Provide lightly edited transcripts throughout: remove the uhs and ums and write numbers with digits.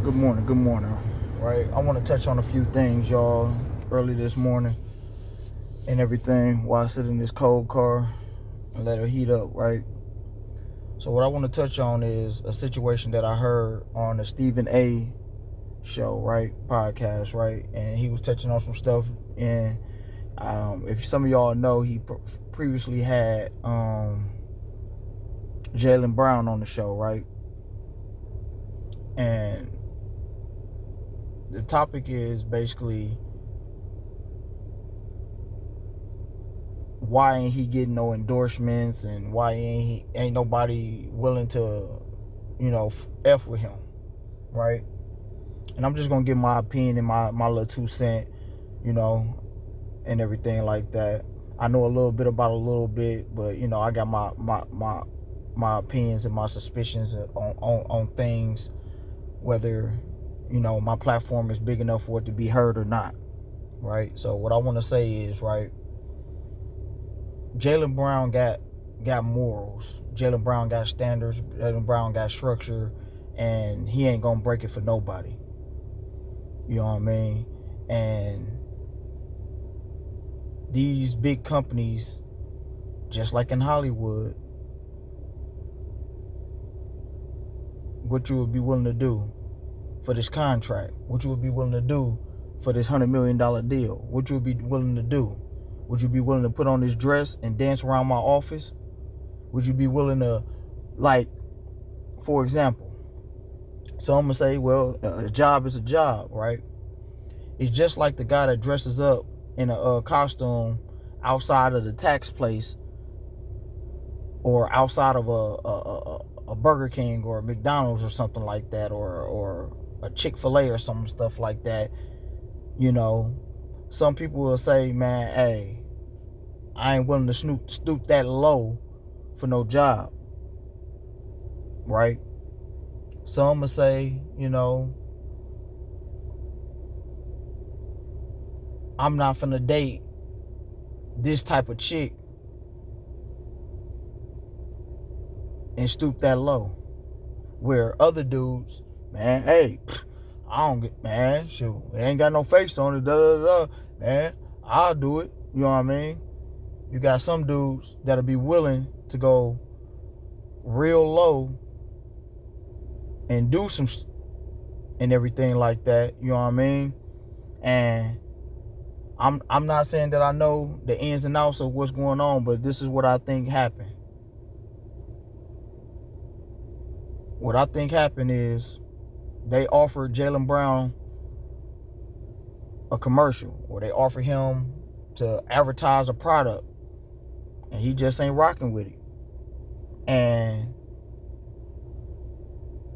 Good morning. Right, I want to touch on a few things, y'all, early this morning and everything while I sit in this cold car and let it heat up, right? So what I want to touch on is a situation that I heard on the Stephen A show, right? Podcast, right? And he was touching on some stuff. And if some of y'all know, he previously had Jaylen Brown on the show, right? And the topic is basically, why ain't he getting no endorsements, and why ain't nobody willing to, F with him, right? And I'm just gonna give my opinion and my little 2 cents, and everything like that. I know a little bit about a little bit, but I got my opinions and my suspicions on things, whether my platform is big enough for it to be heard or not, right? So what I want to say is, right, Jaylen Brown got morals. Jaylen Brown got standards. Jaylen Brown got structure, and he ain't gonna break it for nobody. You know what I mean? And these big companies, just like in Hollywood, what you would be willing to do for this contract, what you would be willing to do for this $100 million deal, what you would be willing to do. Would you be willing to put on this dress and dance around my office? Would you be willing to, like, for example, so I'm going to say, well, a job is a job, right? It's just like the guy that dresses up in a costume outside of the tax place, or outside of a Burger King or a McDonald's or something like that, or a Chick-fil-A or some stuff like that. Some people will say, man, hey, I ain't willing to stoop that low for no job, right? Some will say, I'm not finna date this type of chick and stoop that low. Where other dudes, man, hey, I don't get, man, shoot, it ain't got no face on it, man, I'll do it. You know what I mean? You got some dudes that'll be willing to go real low and do some and everything like that. You know what I mean? And I'm not saying that I know the ins and outs of what's going on, but this is what I think happened. What I think happened is they offered Jaylen Brown a commercial, or they offered him to advertise a product, and he just ain't rocking with it. And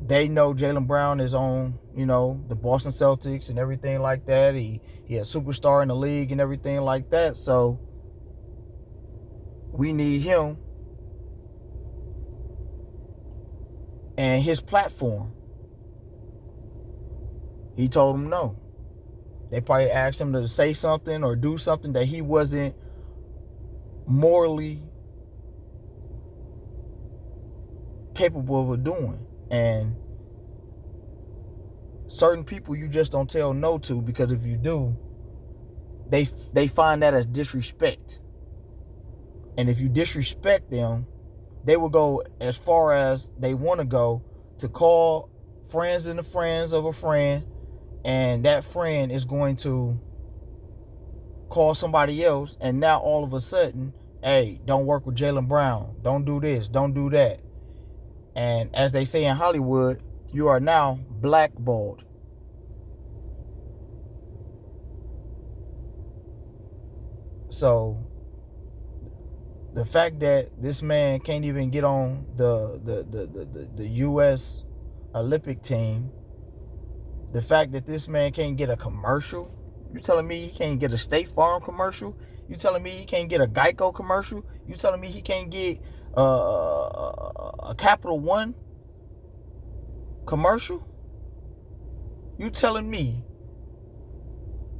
they know Jaylen Brown is on, the Boston Celtics and everything like that. He a superstar in the league and everything like that. So we need him and his platform. He told them no. They probably asked him to say something or do something that he wasn't morally capable of doing. And certain people you just don't tell no to, because if you do, they find that as disrespect. And if you disrespect them, they will go as far as they want to go to call friends and the friends of a friend, and that friend is going to call somebody else, and now all of a sudden, hey, don't work with Jaylen Brown, don't do this, don't do that. And as they say in Hollywood, you are now blackballed. So the fact that this man can't even get on the U.S. Olympic team, the fact that this man can't get a commercial, you telling me he can't get a State Farm commercial? You telling me he can't get a Geico commercial? You telling me he can't get a Capital One commercial? You telling me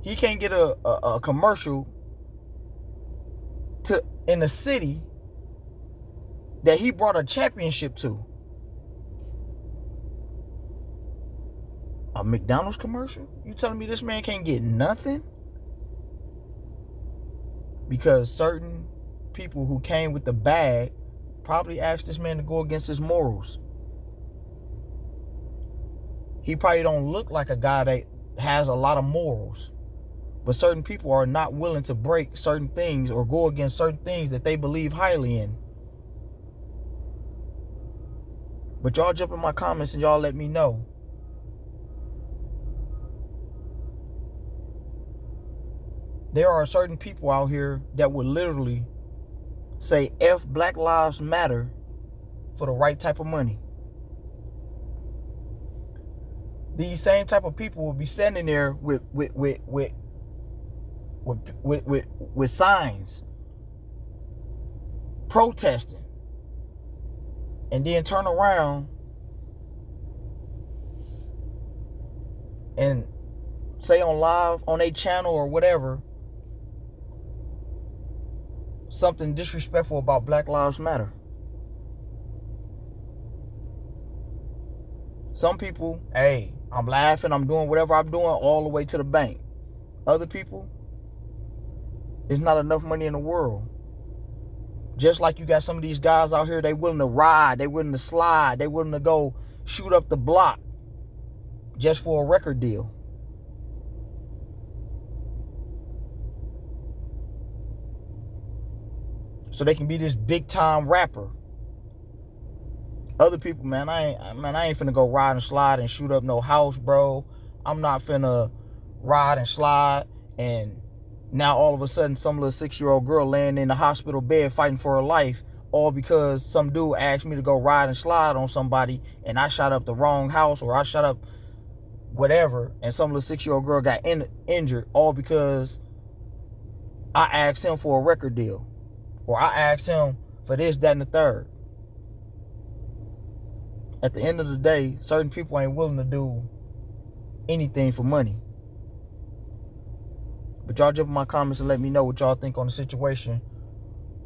he can't get a commercial in a city that he brought a championship to? A McDonald's commercial? You telling me this man can't get nothing? Because certain people who came with the bag probably asked this man to go against his morals. He probably don't look like a guy that has a lot of morals. But certain people are not willing to break certain things or go against certain things that they believe highly in. But y'all jump in my comments and y'all let me know. There are certain people out here that would literally say F Black Lives Matter for the right type of money. These same type of people will be standing there with signs protesting, and then turn around and say on live on a channel or whatever something disrespectful about Black Lives Matter. Some people, hey, I'm laughing, I'm doing whatever I'm doing all the way to the bank. Other people, there's not enough money in the world. Just like you got some of these guys out here, they willing to ride, they willing to slide, they willing to go shoot up the block just for a record deal. So they can be this big time rapper. Other people, man, I ain't finna go ride and slide and shoot up no house, bro. I'm not finna ride and slide and now all of a sudden some little 6-year-old girl laying in the hospital bed fighting for her life, all because some dude asked me to go ride and slide on somebody and I shot up the wrong house or I shot up whatever and some little 6-year-old girl got injured, all because I asked him for a record deal or I asked him for this, that, and the third. At the end of the day, certain people ain't willing to do anything for money. But y'all jump in my comments and let me know what y'all think on the situation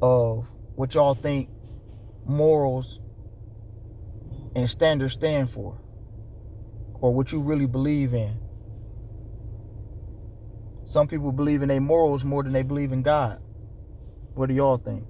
of what y'all think morals and standards stand for, or what you really believe in. Some people believe in their morals more than they believe in God. What do y'all think?